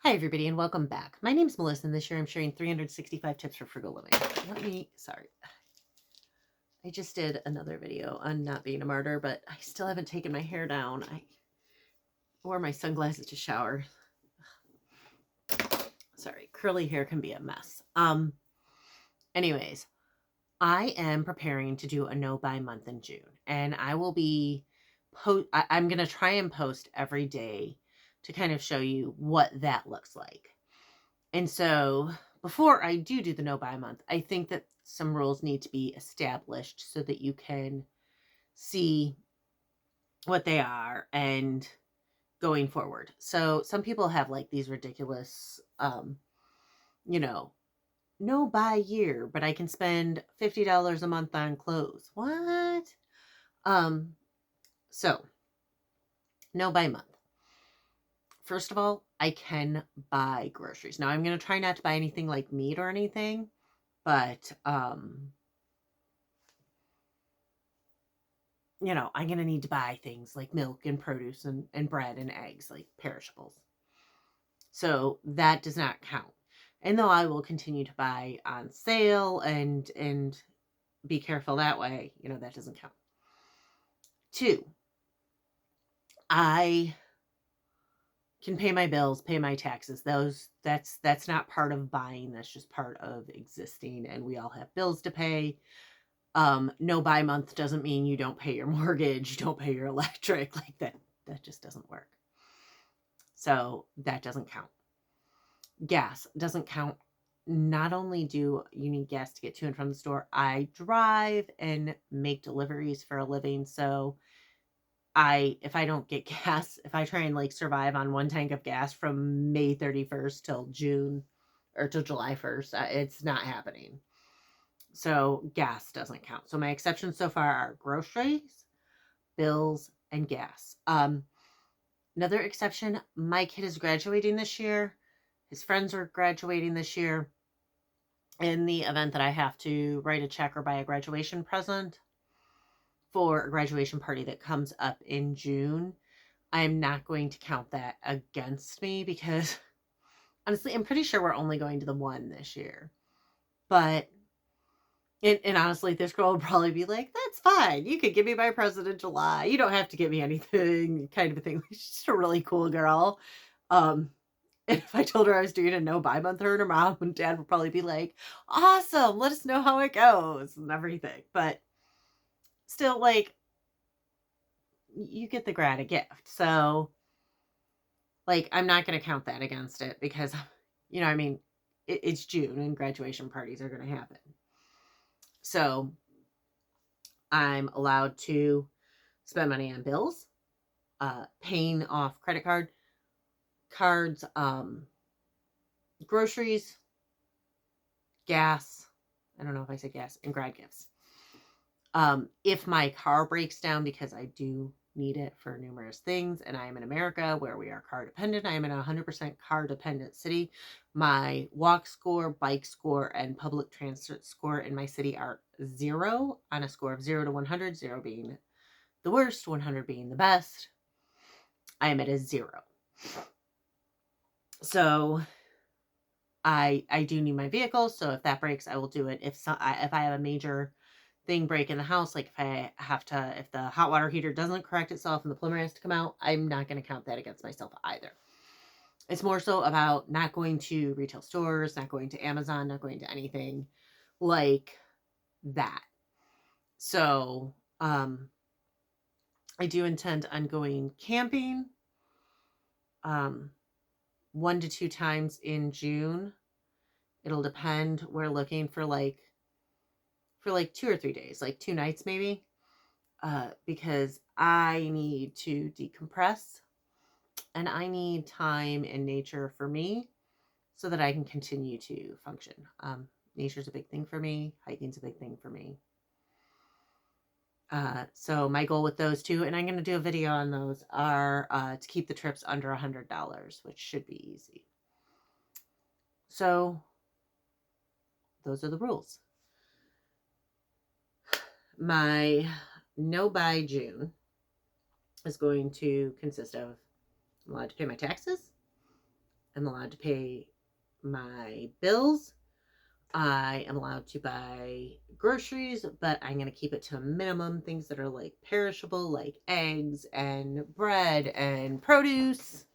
Hi, everybody, and welcome back. My name's Melissa, and this year I'm sharing 365 tips for frugal living. I just did another video on not being a martyr, but I still haven't taken my hair down. I wore my sunglasses to shower. Sorry, curly hair can be a mess. Anyways, I am preparing to do a no-buy month in June, and I will be I'm going to try and post every day to kind of show you what that looks like. And so before I do the no buy month, I think that some rules need to be established so that you can see what they are and going forward. So some people have like these ridiculous, you know, no buy year, but I can spend $50 a month on clothes. What? Um, so no buy month. First of all, I can buy groceries. Now I'm going to try not to buy anything like meat or anything, but I'm going to need to buy things like milk and produce and bread and eggs, like perishables. So that does not count. And though I will continue to buy on sale and be careful that way, that doesn't count. 2, I can pay my bills, pay my taxes. That's not part of buying. That's just part of existing, and we all have bills to pay. No buy month doesn't mean you don't pay your mortgage, you don't pay your electric, like that just doesn't work. So that doesn't count. Gas doesn't count. Not only do you need gas to get to and from the store, I drive and make deliveries for a living. So if I don't get gas, if I try and like survive on one tank of gas from May 31st till June or till July 1st, it's not happening. So gas doesn't count. So my exceptions so far are groceries, bills, and gas. Another exception, my kid is graduating this year. His friends are graduating this year. In the event that I have to write a check or buy a graduation present for a graduation party that comes up in June, I'm not going to count that against me because honestly, I'm pretty sure we're only going to the one this year. But and honestly, this girl would probably be like, that's fine. You could give me my present in July. You don't have to give me anything, kind of a thing. She's just a really cool girl. And if I told her I was doing a no buy month, her and her mom and dad would probably be like, awesome, let us know how it goes and everything. But still, like, you get the grad a gift. So, like, I'm not going to count that against it because, it's June and graduation parties are going to happen. So I'm allowed to spend money on bills, paying off credit cards, groceries, gas. I don't know if I said gas, and grad gifts. If my car breaks down, because I do need it for numerous things, and I am in America where we are car dependent, I am in a 100% car dependent city. My walk score, bike score, and public transit score in my city are 0 on a score of 0 to 100, 0 being the worst, 100 being the best. I am at a 0. So I do need my vehicle. So if that breaks, I will do it. If I have a major thing break in the house, like if the hot water heater doesn't correct itself and the plumber has to come out, I'm not going to count that against myself either. It's more so about not going to retail stores, not going to Amazon, not going to anything like that. So, I do intend on going camping, 1 to 2 times in June. It'll depend. We're looking for like 2 or 3 days, like 2 nights maybe, because I need to decompress and I need time in nature for me so that I can continue to function. Nature's a big thing for me. Hiking's a big thing for me. So my goal with those two, and I'm going to do a video on those, are to keep the trips under $100, which should be easy. So those are the rules. My no buy June is going to consist of I'm allowed to pay my taxes. am allowed to pay my bills. I am allowed to buy groceries, but I'm going to keep it to a minimum. Things that are like perishable, like eggs and bread and produce.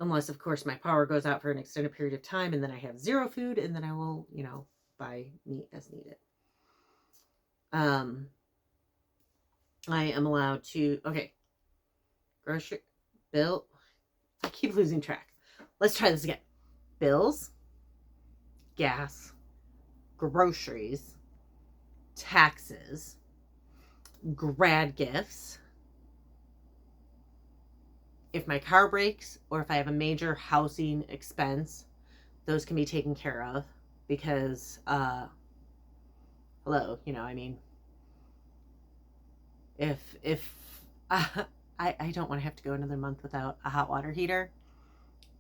Unless, of course, my power goes out for an extended period of time and then I have zero food, and then I will, buy meat as needed. I am allowed to, okay, grocery, bill. I keep losing track. Let's try this again. Bills, gas, groceries, taxes, grad gifts. If my car breaks or if I have a major housing expense, those can be taken care of because, hello, if I don't want to have to go another month without a hot water heater,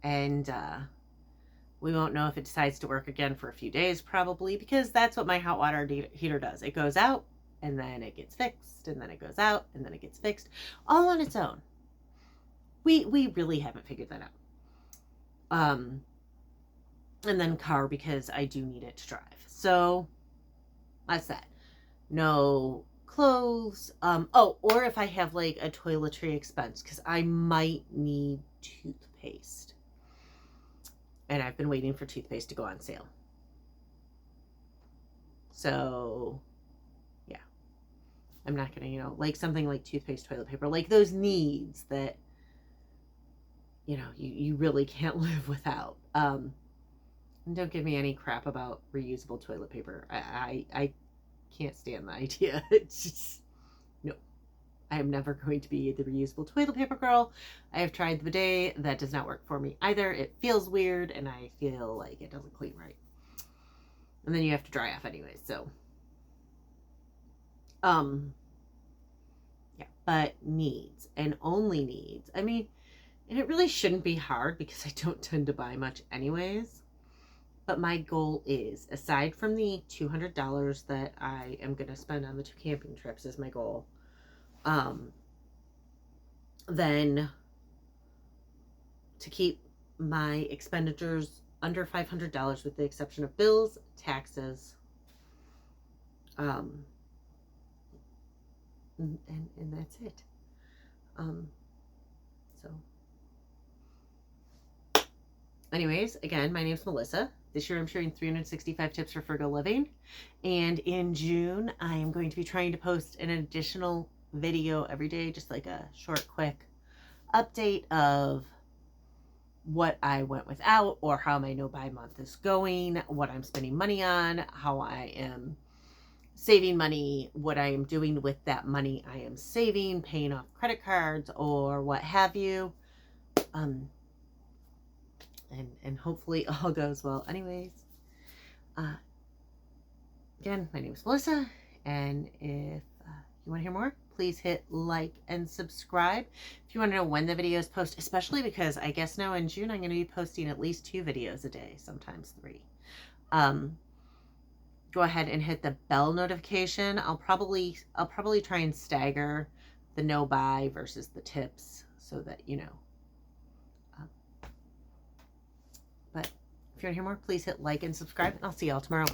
and we won't know if it decides to work again for a few days, probably, because that's what my hot water heater does. It goes out and then it gets fixed, and then it goes out and then it gets fixed, all on its own. We really haven't figured that out. And then car, because I do need it to drive. So that's that. No clothes. Or if I have like a toiletry expense, because I might need toothpaste. And I've been waiting for toothpaste to go on sale. So, yeah. I'm not going to, like something like toothpaste, toilet paper, like those needs that, you really can't live without. And don't give me any crap about reusable toilet paper. I can't stand the idea. It's just, no. I am never going to be the reusable toilet paper girl. I have tried the bidet. That does not work for me either. It feels weird, and I feel like it doesn't clean right. And then you have to dry off anyways, so. Yeah, but needs, and only needs. I mean, and it really shouldn't be hard because I don't tend to buy much anyways. But my goal is, aside from the $200 that I am going to spend on the 2 camping trips as my goal, then to keep my expenditures under $500 with the exception of bills, taxes, and that's it. So anyways, again, my name's Melissa. This year I'm sharing 365 tips for frugal living. And in June, I am going to be trying to post an additional video every day, just like a short, quick update of what I went without, or how my no-buy month is going, what I'm spending money on, how I am saving money, what I am doing with that money I am saving, paying off credit cards, or what have you. And hopefully all goes well. Anyways, again, my name is Melissa, and if you want to hear more, please hit like and subscribe. If you want to know when the videos post, especially because I guess now in June I'm going to be posting at least 2 videos a day, sometimes 3. Go ahead and hit the bell notification. I'll probably try and stagger the no buy versus the tips so that you know. But if you want to hear more, please hit like and subscribe, and I'll see y'all tomorrow.